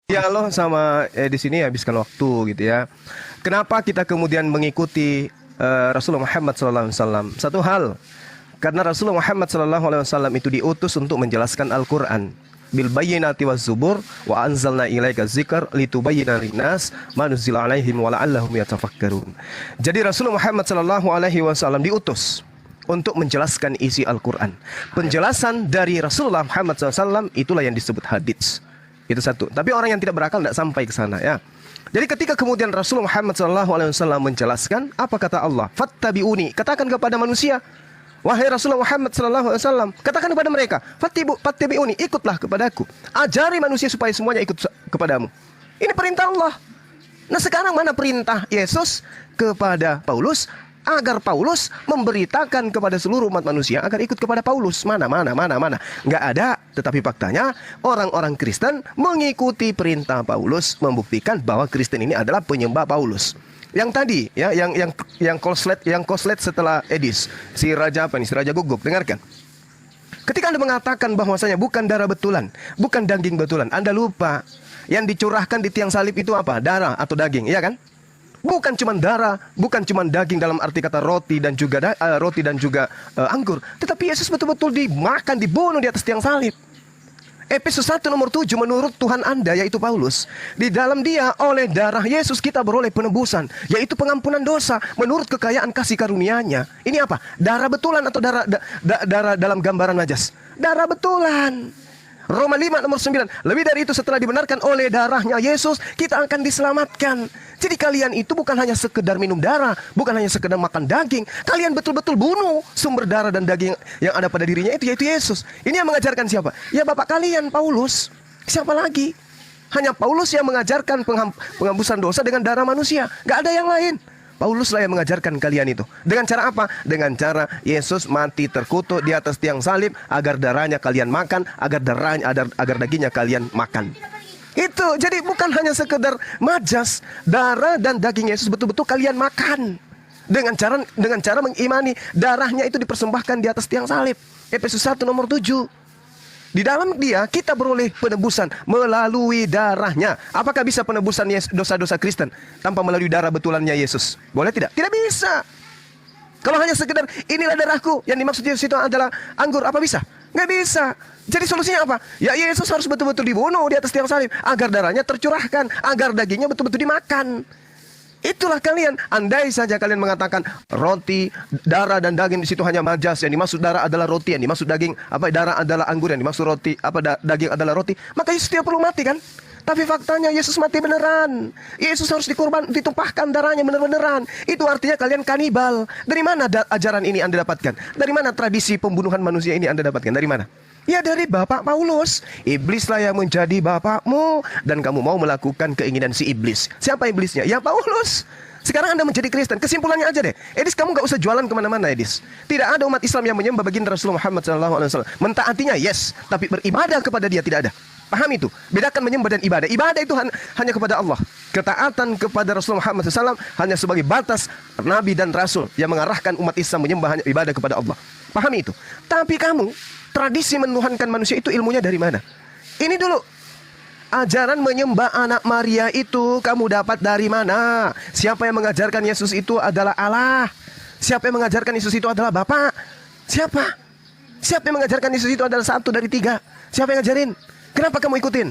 Dialog sama di sini habiskan waktu gitu ya. Kenapa kita kemudian mengikuti Rasulullah Muhammad SAW? Satu hal, karena Rasulullah Muhammad SAW itu diutus untuk menjelaskan Al-Quran. Bil bayyinati waz zubur wa anzalna ilaika dzikr litubayyana linnas ma nuzila alaihim wa la'allahum yatafakkarun. Jadi Rasulullah Muhammad SAW diutus untuk menjelaskan isi Al-Quran. Penjelasan dari Rasulullah Muhammad SAW itulah yang disebut hadits. Itu satu. Tapi orang yang tidak berakal tidak sampai ke sana ya. Jadi ketika kemudian Rasulullah Muhammad SAW menjelaskan, apa kata Allah? Fattabi'uni, katakan kepada manusia, wahai Rasulullah Muhammad SAW, katakan kepada mereka, fattabi'uni, ikutlah kepadaku. Ajari manusia supaya semuanya ikut kepadamu. Ini perintah Allah. Nah sekarang mana perintah Yesus kepada Paulus? Agar Paulus memberitakan kepada seluruh umat manusia agar ikut kepada Paulus. Mana. Nggak ada. Tetapi faktanya orang-orang Kristen mengikuti perintah Paulus, membuktikan bahwa Kristen ini adalah penyembah Paulus. Yang tadi ya, yang koslet setelah Edis, si raja apa nih? Si raja Guguk, dengarkan. Ketika Anda mengatakan bahwasanya bukan darah betulan, bukan daging betulan, Anda lupa yang dicurahkan di tiang salib itu apa? Darah atau daging, iya kan? Bukan cuma darah, bukan cuma daging dalam arti kata roti dan juga anggur, tetapi Yesus betul-betul dimakan, dibunuh di atas tiang salib. Efesus 1 nomor 7, menurut Tuhan Anda yaitu Paulus, di dalam Dia oleh darah Yesus kita beroleh penebusan, yaitu pengampunan dosa menurut kekayaan kasih karunia-Nya. Ini apa? Darah betulan atau darah dalam gambaran najas? Darah betulan. Roma 5 nomor 9. Lebih dari itu, setelah dibenarkan oleh darahnya Yesus, kita akan diselamatkan. Jadi kalian itu bukan hanya sekedar minum darah, bukan hanya sekedar makan daging. Kalian betul-betul bunuh sumber darah dan daging yang ada pada dirinya itu, yaitu Yesus. Ini yang mengajarkan siapa? Ya Bapak kalian, Paulus. Siapa lagi? Hanya Paulus yang mengajarkan penghambusan dosa dengan darah manusia. Gak ada yang lain. Paulus lah yang mengajarkan kalian itu. Dengan cara apa? Dengan cara Yesus mati terkutuk di atas tiang salib agar darahnya kalian makan, agar dagingnya kalian makan. Itu. Jadi bukan hanya sekedar majas, darah dan daging Yesus betul-betul kalian makan. Dengan cara mengimani darahnya itu dipersembahkan di atas tiang salib. Efesus 1 nomor 7. Di dalam Dia kita beroleh penebusan melalui darahnya. Apakah bisa penebusan dosa-dosa Kristen tanpa melalui darah betulannya Yesus? Boleh tidak? Tidak bisa. Kalau hanya sekedar inilah darahku, yang dimaksud Yesus itu adalah anggur, apa bisa? Nggak bisa. Jadi solusinya apa? Ya Yesus harus betul-betul dibunuh di atas tiang salib agar darahnya tercurahkan, agar dagingnya betul-betul dimakan. Itulah kalian. Andai saja kalian mengatakan roti, darah dan daging di situ hanya majas, yang dimaksud darah adalah roti, yang dimaksud daging darah adalah anggur, yang dimaksud roti daging adalah roti, maka Yesus tidak perlu mati kan? Tapi faktanya Yesus mati beneran. Yesus harus ditumpahkan darahnya bener-beneran. Itu artinya kalian kanibal. Dari mana ajaran ini Anda dapatkan? Dari mana tradisi pembunuhan manusia ini Anda dapatkan? Dari mana? Ya dari Bapak Paulus. Iblislah yang menjadi bapakmu dan kamu mau melakukan keinginan si iblis. Siapa iblisnya? Ya Paulus. Sekarang Anda menjadi Kristen. Kesimpulannya aja deh. Edis, kamu gak usah jualan kemana-mana, Edis. Tidak ada umat Islam yang menyembah baginda Rasulullah Muhammad SAW. Mentaatinya yes, tapi beribadah kepada Dia tidak ada. Paham itu? Bedakan menyembah dan ibadah. Ibadah itu hanya kepada Allah. Ketaatan kepada Rasulullah Muhammad SAW hanya sebagai batas Nabi dan Rasul yang mengarahkan umat Islam menyembah hanya ibadah kepada Allah. Pahami itu? Tapi kamu, tradisi menuhankan manusia itu ilmunya dari mana? Ini dulu. Ajaran menyembah anak Maria itu kamu dapat dari mana? Siapa yang mengajarkan Yesus itu adalah Allah? Siapa yang mengajarkan Yesus itu adalah Bapa? Siapa? Siapa yang mengajarkan Yesus itu adalah 1 dari 3? Siapa yang ngajarin? Kenapa kamu ikutin?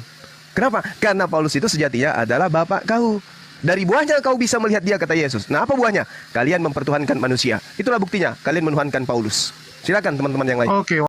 Kenapa? Karena Paulus itu sejatinya adalah bapak kau. Dari buahnya kau bisa melihat dia, kata Yesus. Nah apa buahnya? Kalian mempertuhankan manusia. Itulah buktinya. Kalian menuhankan Paulus. Silakan teman-teman yang lain. Oke.